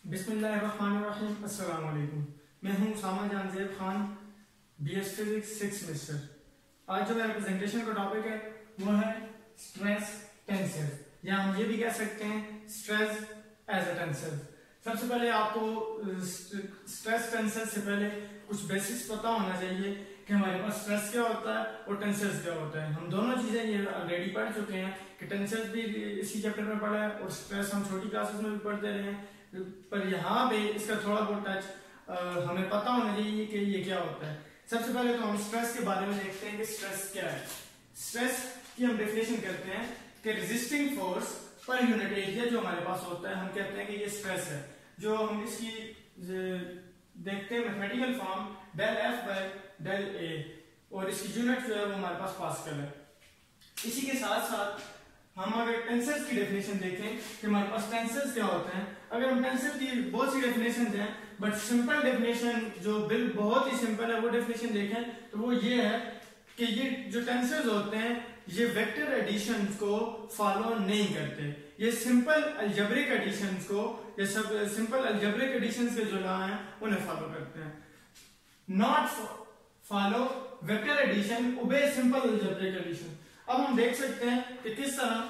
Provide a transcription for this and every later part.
बिस्मिल्लाहिर्रहमानिर्रहीम। अस्सलाम वालेकुम। मैं हूं उसामा जान Zeb Khan, BS physics 6 semester. आज जो मेरा प्रेजेंटेशन का टॉपिक है वो है स्ट्रेस टेंसर, या हम ये भी कह सकते हैं स्ट्रेस एज अ टेंसर। सबसे पहले आपको स्ट्रेस टेंसर से पहले कुछ बेसिक्स पता होना चाहिए कि हमारे पास स्ट्रेस क्या होता है और टेंसर्स क्या होता है। हम दोनों चीजें ये ऑलरेडी पढ़ चुके हैं कि टेंसर्स भी इसी चैप्टर में पढ़ा है और स्ट्रेस हम छोटी क्लासेस में भी पढ़ते रहे हैं, पर यहाँ पे इसका थोड़ा बहुत टच हमें पता होना चाहिए कि ये क्या होता है। सबसे पहले तो हम स्ट्रेस के बारे में देखते हैं कि स्ट्रेस क्या है। स्ट्रेस की हम डेफिनेशन करते हैं कि resisting force per unit area जो हमारे पास होता है, हम कहते हैं कि ये स्ट्रेस है। जो हम इसकी देखते हैं mathematical form del F by del A, और इसकी यूनिट जो है वो हमारे पास पास्कल है। इसी के साथ साथ हम अगर टेंसर्स की डेफिनेशन देखें कि हमारे पास टेंसर्स क्या होते हैं, अगर हम टेंसर की बहुत सी डेफिनेशन दें, बट सिंपल डेफिनेशन जो बिल बहुत ही सिंपल है वो डेफिनेशन देखें तो वो ये है कि ये जो टेंसर्स होते हैं ये वेक्टर एडिशन को फॉलो नहीं करते। ये सिंपल अलजेब्रिक एडिशंस को, ये सब सिंपल अलजेब्रिक एडिशंस के जो लॉ हैं उन्हें फॉलो करते हैं। Not follow vector addition, obey simple algebraic addition. अब हम देख सकते हैं कि किस तरह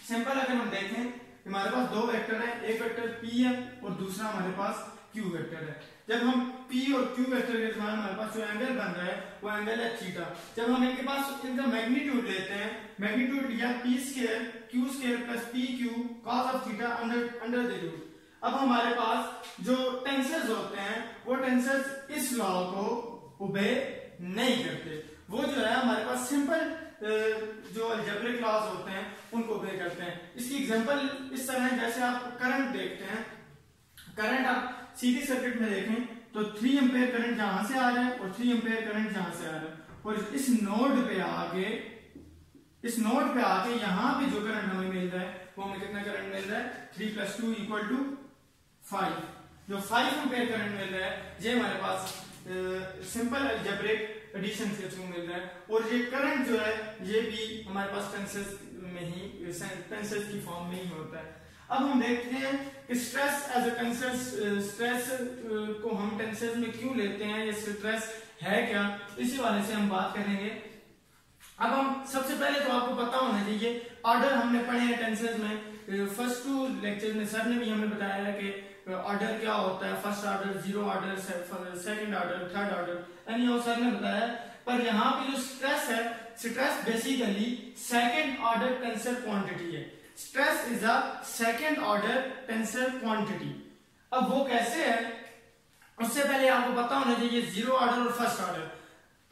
सिंपल अगर हम देखें, हमारे पास दो वेक्टर हैं, एक वेक्टर p है और दूसरा हमारे पास q वेक्टर है। जब हम p और q वेक्टर के दरमियान हमारे पास जो एंगल बन रहा है वो एंगल है थीटा। जब हम इनके पास इनका मैग्नीट्यूड लेते हैं, मैग्नीट्यूड या p square q square plus pq cos of theta under the root. अब हमारे पास जो टेंसर्स होते हैं वो टेंसर्स इस लॉ को ओबे नहीं करते। वो जो है हमारे पास सिंपल जो अलजेब्रिक लॉज होते हैं उनको ओबे करते हैं। इसकी एग्जांपल इस तरह है, जैसे आप करंट देखते हैं, करंट आप सीधी सर्किट में देखें तो 3 एम्पीयर करंट यहां से आ रहा है और 3 एम्पीयर करंट यहां से आ रहा है, और इस नोड पे आके यहां पे जो करंट हमें मिल रहा है वो हमें कितना करंट मिल रहा है, 3 + 2 = 5। जो 5 एम्पीयर करंट मिल रहा है ये हमारे पास सिंपल अलजेब्रिक एडिशन के थ्रू मिल रहा है, और ये करंट जो है ये भी हमारे पास टेंसर्स में ही, टेंसर्स की फॉर्म में ही होता है। अब हम देखते हैं कि stress as a tensor, stress को हम टेंसर्स में क्यों लेते हैं, ये स्ट्रेस है क्या, इसी वाले से हम बात करेंगे। अब हम सबसे पहले तो आपको पता होना चाहिए ऑर्डर हमने पढ़े हैं टेंसर्स में। फर्स्ट 2 लेक्चर में सर ने भी हमें बताया है कि ऑर्डर क्या होता है, first order, zero order, second order, third order, यानी सर ने बताया। पर यहाँ पे जो स्ट्रेस है, stress basically second order tensor quantity है। Stress is a second order tensor quantity. अब वो कैसे है उससे पहले आपको पता होना चाहिए जीरो ऑर्डर और फर्स्ट ऑर्डर।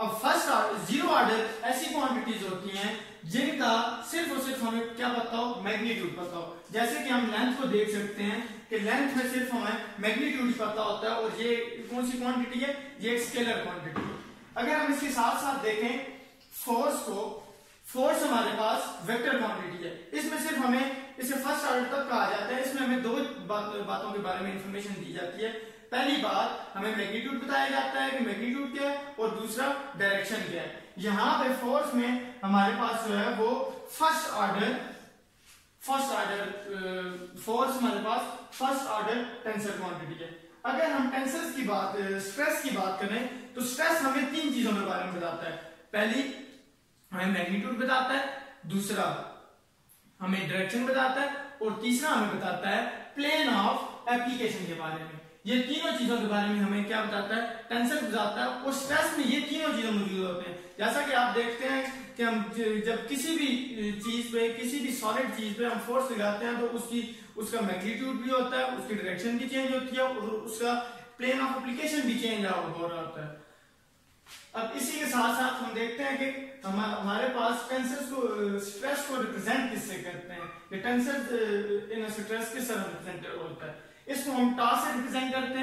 अब फर्स्ट ऑर्डर, जीरो ऑर्डर ऐसी क्वांटिटीज होती हैं जिनका सिर्फ और सिर्फ हमें क्या पता हो, मैग्नीट्यूड पता हो। जैसे कि हम लेंथ को देख सकते हैं कि लेंथ में सिर्फ हमें मैग्नीट्यूड पता होता है, और ये कौन सी क्वांटिटी है, ये एक स्केलर क्वांटिटी है। अगर हम इसके साथ साथ देखें फोर्स को, फोर्स हमारे पास वेक्टर क्वांटिटी है। इसमें सिर्फ हमें इसे फर्स्ट ऑर्डर तक कहा जाता है। इसमें हमें दो बातों के बारे में इंफॉर्मेशन दी जाती है। पहली बात, हमें मैग्नीट्यूड बताया जाता है कि मैग्नीट्यूड क्या है, और दूसरा डायरेक्शन क्या है। यहाँ पे फोर्स में हमारे पास जो है वो फर्स्ट ऑर्डर फोर्स हमारे पास फर्स्ट ऑर्डर टेंसर क्वांटिटी है। अगर हम टेंसर्स की बात, स्ट्रेस की बात करें तो स्ट्रेस हमें 3 चीजों के बारे में बताता है। पहली हमें मैग्नीट्यूड बताता है, दूसरा हमें डायरेक्शन बताता है, और तीसरा हमें बताता है प्लेन ऑफ एप्लीकेशन के बारे में। ये तीनों चीजों के बारे में हमें क्या बताता है, टेंसर बताता है, और स्ट्रेस में ये तीनों चीजें मौजूद होते हैं। जैसा कि आप देखते हैं कि हम जब किसी भी चीज पे, किसी भी सॉलिड चीज पे हम फोर्स लगाते हैं तो उसका मैग्नीट्यूड भी होता है, उसकी डायरेक्शन भी चेंज होती है, और उसका प्लेन ऑफ एप्लीकेशन भी चेंज हो रहा होता है। अब इसी के साथ साथ हम देखते हैं कि हमारे पास टेंसर्स को, स्ट्रेस को रिप्रेजेंट किससे करते हैं। ये टेंसर इन स्ट्रेस किस तरह रिप्रेजेंट होता है, इसको हम टा से रिप्रेजेंट करते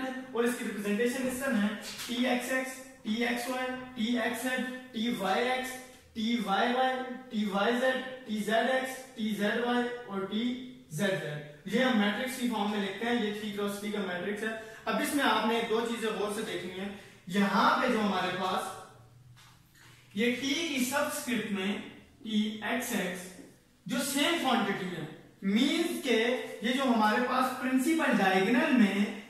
हैं, और इसकी रिप्रेजेंटेशन इस तरह है, txx, txy, txz, tyx, tyy, tyz, tzx, tzy और tzz। ये हम मैट्रिक्स की फॉर्म में लिखते हैं। ये 3x3 का मैट्रिक्स है। अब इसमें आपने 2 चीजें गौर से देखनी है। यहां पे जो हमारे पास ये t की सबस्क्रिप्ट में txx जो सेम क्वांटिटी है, मींस के ये जो हमारे पास प्रिंसिपल डायगोनल में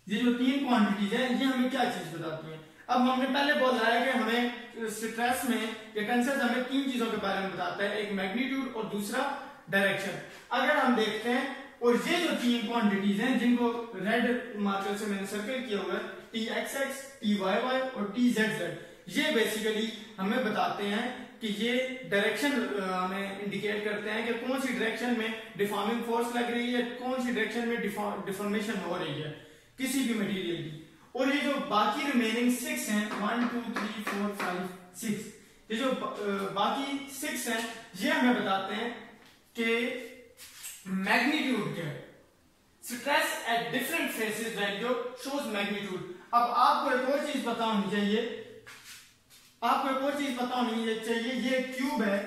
ये जो तीन क्वांटिटीज है ये हमें क्या चीज बताती हैं। अब हमने पहले बोला है कि हमें स्ट्रेस में ये टेंसर हमें तीन चीजों के बारे में बताता है, एक मैग्नीट्यूड और दूसरा डायरेक्शन। अगर हम देखते हैं और ये जो तीन क्वांटिटीज हैं जिनको रेड मार्कर से मैंने सर्कल किया हुआ है, Txx, Tyy और Tzz, ये बेसिकली हमें बताते हैं कि ये डायरेक्शन हमें इंडिकेट करते हैं कि कौन सी डायरेक्शन में डिफॉर्मिंग फोर्स लग रही है, कौन सी डायरेक्शन में डिफॉर्मेशन हो रही है किसी भी मटेरियल की। और ये जो बाकी रिमेनिंग 6 हैं 1 2 3 4 5 6, ये जो बाकी 6 हैं ये हमें बताते हैं कि मैग्नीट्यूड क्या है। Stress at different phases value shows magnitude. अब आपको एक और चीज पता होनी चाहिए, ये क्यूब है।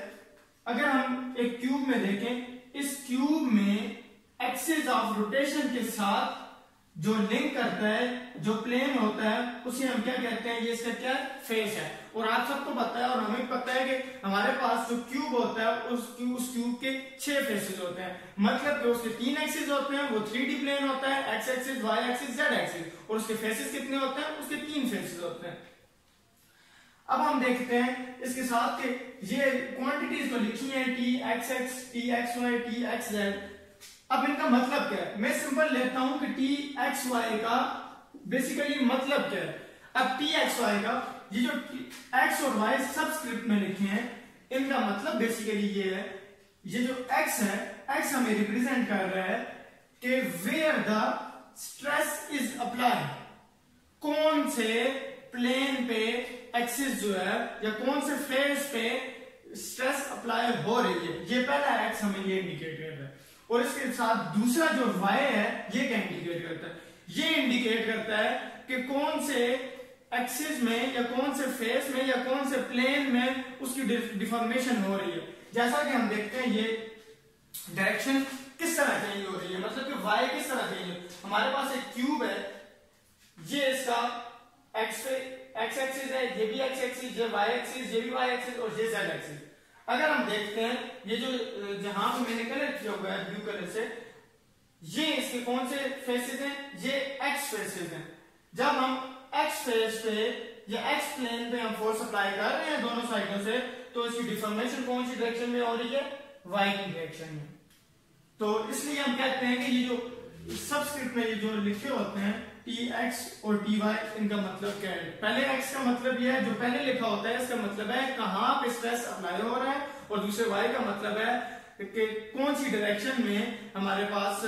अगर हम एक क्यूब में देखें, इस क्यूब में एक्सिस ऑफ रोटेशन के साथ जो लिंक करता है, जो प्लेन होता है, उसे हम क्या कहते हैं, ये इसका क्या फेस है। और आप सबको पता है और हमें पता है कि हमारे पास जो क्यूब होता है उस क्यूब के 6 फेसेस होते हैं, मतलब कि उसके 3 एक्सिस होते हैं, वो 3D प्लेन होता है, X axis, Y axis, Z axis, और उसके फेसेस कितने होते हैं, उसके 3 फेसेस होते हैं। अब हम देखते हैं इसके साथ के ये क्वांटिटीज को लिखी है Txx, Txy, Txz। अब इनका मतलब क्या है, मैं सिंपल लेता हूं कि Txy का बेसिकली मतलब क्या है। अब Txy का ये जो x और y सबस्क्रिप्ट में लिखे हैं, इनका मतलब बेसिकली ये है, ये जो x है, x हमें रिप्रेजेंट कर रहा है कि where the stress is applied, कौन से प्लेन पे एक्सिस जो है या कौन से फेस पे स्ट्रेस अप्लाई हो रही है। ये पहला x हमें ये इंडिकेट कर रहा है। और इसके साथ दूसरा जो y है ये क्या इंडिकेट करता है, ये इंडिकेट करता है कि कौन से एक्सिस में या कौन से फेस में या कौन से प्लेन में उसकी डिफॉर्मेशन हो रही है। जैसा कि हम देखते हैं ये डायरेक्शन किस तरह चेंज हो रही है, मतलब कि y किस तरह चेंज हो। हमारे पास एक क्यूब है, ये इसका x एक्सिस है, ये भी x एक्सिस, ये y एक्सिस, ये भी y एक्सिस और ये z एक्सिस। अगर हम देखते हैं ये जो जहां पे मैंने कलर किया हुआ है ब्लू कलर से, ये इसके कौन से फेसेस हैं, ये x फेसेस हैं। जब हम x फेस पे या x प्लेन पे हम फोर्स अप्लाई कर रहे हैं दोनों साइडों से, तो इसकी डिफॉर्मेशन कौन सी डायरेक्शन में हो रही है, y की डायरेक्शन में। तो इसलिए हम कहते हैं कि ये जो सबस्क्रिप्ट में ये जो लिखे होते हैं Tx और Ty, इनका मतलब क्या है। पहले x का मतलब ये है, जो पहले लिखा होता है इसका मतलब है कहां पे स्ट्रेस अप्लाई हो रहा है, और दूसरे y का मतलब है कि कौन सी डायरेक्शन में हमारे पास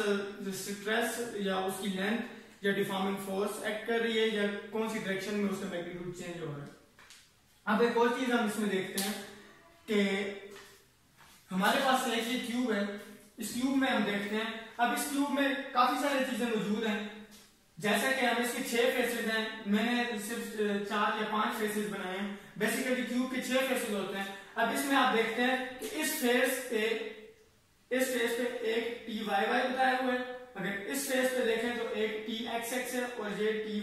स्ट्रेस या उसकी लेंथ या डिफॉर्मिंग फोर्स एक्ट कर रही है, या कौन सी डायरेक्शन में उसका मैग्नीट्यूड चेंज हो रहा है। अब एक और चीज हम इसमें देखते हैं कि हमारे पास एक ये क्यूब है, इस क्यूब में हम देखते हैं, अब इस क्यूब में काफी सारी चीजें मौजूद हैं। जैसा कि हम इसके 6 फेसेस हैं, मैंने सिर्फ 4 या 5 फेसेस बनाए हैं। बेसिकली क्यूब के 6 फेसेस होते हैं। अब इसमें आप देखते हैं कि इस फेस पे एक Ty बताया हुआ है, अगर इस फेस पे देखें तो एक Txx है और ये Ty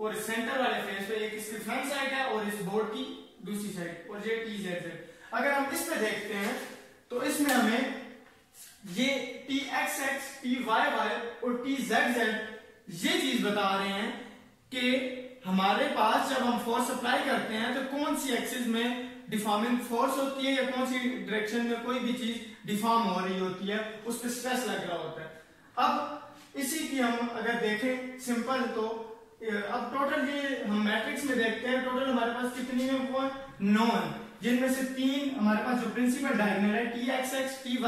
और सेंटर वाले फेस पे एक इसकी फ्रंट साइड है और इस बोर्ड की दूसरी साइड और ये Tz है। अगर हम इस पे देखते हैं तो इसमें हमें ये Txx, Tyy और Tzz ये चीज बता रहे हैं कि हमारे पास जब हम फोर्स अप्लाई करते हैं तो कौन सी एक्सिस में डिफॉर्मिंग फोर्स होती है या कौन सी डायरेक्शन में कोई भी चीज डिफॉर्म हो रही होती है, उस पर स्ट्रेस लग रहा होता है। अब इसी की हम अगर देखें सिंपल, तो अब टोटल ये हम मैट्रिक्स में देखते हैं, टोटल हमारे पास कितनी है, 9 है, जिनमें से 3 हमारे पास जो प्रिंसिपल डायगोनल है Txx, Tyy,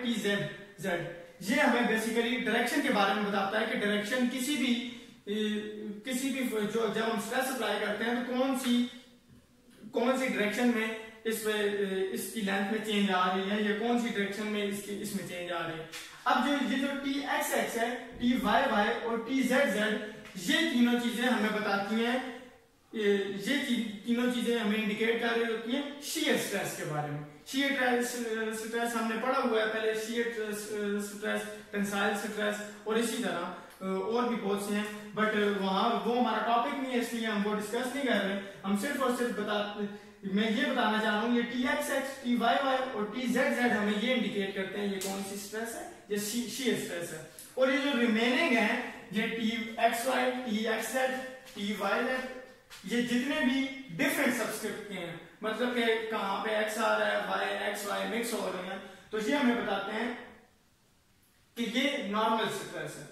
Tzz, ये हमें बेसिकली डायरेक्शन के बारे में बताता है कि डायरेक्शन किसी भी जो जब हम स्ट्रेस अप्लाई करते हैं तो कौन सी डायरेक्शन में इसकी लेंथ में चेंज आ रही है या कौन सी डायरेक्शन में इसमें चेंज आ रही है। अब ये जो Txx है, Tyy और Tzz, ये तीनों चीजें हमें बताती हैं, ये तीनों चीजें हमें इंडिकेट कर रही होती हैं शियर स्ट्रेस के बारे में। शियर स्ट्रेस हमने पढ़ा हुआ है पहले, शियर स्ट्रेस, टेंसाइल स्ट्रेस और इसी तरह और भी बहुत से हैं, बट वहां वो हमारा टॉपिक नहीं है इसलिए हम वो डिस्कस नहीं कर रहे। हम सिर्फ और सिर्फ मैं ये बताना चाह रहा हूँ ये T X X, T Y Y और टी जेड जेड हमें ये इंडिकेट करते हैं ये कौन सी स्ट्रेस है, ये शीयर स्ट्रेस है। और ये जो रिमेनिंग है ये T X Y, T X Z, T Y Z, ये जितने भी डिफरेंट सबस्क्रिप्ट के हैं, मतलब कि कहाँ पे एक्स आ रहा है, वाई एक्स वाई मिक्स हो रहे हैं, तो ये हमें बताते हैं कि ये नॉर्मल स्ट्रेस है।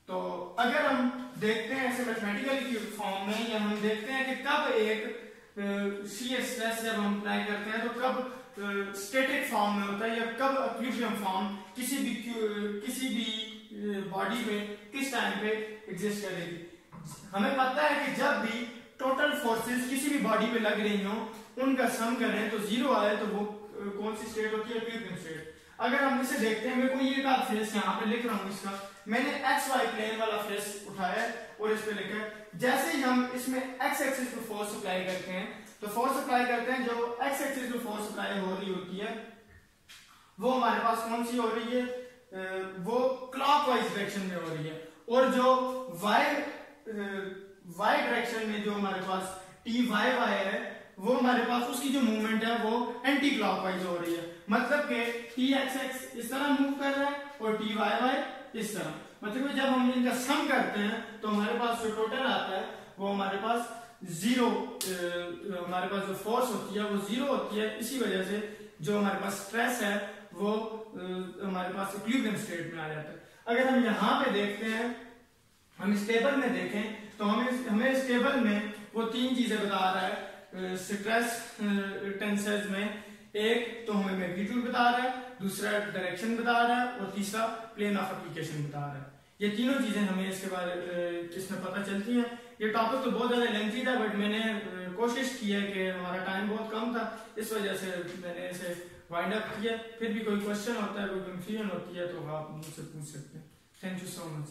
तो अगर हम देखते हैं ऐसे मैथमेटिकल फॉर्म में, या हम देखते हैं कि कब एक शीयर स्ट्रेस जब हम अप्लाई करते हैं तो कब स्टैटिक फॉर्म में होता है या कब इक्विलिब्रियम फॉर्म किसी भी बॉडी में किस टाइम पे एग्जिस्ट करेगी। हमें पता है कि जब भी टोटल फोर्सेस किसी भी बॉडी पे लग रही हो उनका सम करें तो जीरो आए तो वो कौन सी स्टेट होती है, इक्विलिब्रियम स्टेट। अगर हम इसे देखते हैं, मैं कोई एक आध फेस यहाँ पे लिख रहा हूँ, इसका मैंने एक्स वाई प्लेन वाला फेस उठाया और इस पे लिखा है। जैसे ही हम इसमें एक्स एक्सिस पे फोर्स अप्लाई करते हैं तो फोर्स अप्लाई करते हैं, जो एक्स एक्सिस पे फोर्स अप्लाई हो रही होती है वो हमारे पास कौन सी हो रही है, वो क्लॉकवाइज डायरेक्शन में हो रही है। और जो वाई डायरेक्शन में जो हमारे पास टी वाई वाई है वो हमारे पास उसकी जो मूवमेंट है वो एंटी क्लॉकवाइज हो रही है। मतलब कि टी एक्स एक्स इस तरह मूव कर रहा है और टी वाई वाई इस तरह। मतलब जब हम इनका सम करते हैं तो हमारे पास जो टोटल आता है वो हमारे पास जीरो, हमारे पास जो फोर्स होती है वो जीरो होती है। इसी वजह से जो हमारे पास स्ट्रेस है वो हमारे पास इक्विलिब्रियम स्टेट में आ जाता है। अगर हम यहाँ पे देखते हैं, हम इस टेबल में देखें तो हमें इस टेबल में वो तीन चीजें बता रहा है स्ट्रेस टेंसर्स में। एक तो हमें मैग्नीट्यूड बता रहा है, दूसरा डायरेक्शन बता रहा है और तीसरा प्लेन ऑफ एप्लीकेशन बता रहा है। ये तीनों चीजें हमें इसके बारे इसमें पता चलती हैं। ये टॉपिक तो बहुत ज्यादा लेंथी था बट मैंने कोशिश की है कि हमारा टाइम बहुत कम था, इस वजह से मैंने इसे वाइंड अप किया। फिर भी कोई क्वेश्चन होता है, कोई कंफ्यूजन होती है तो आप मुझसे पूछ सकते हैं। Thank you so much.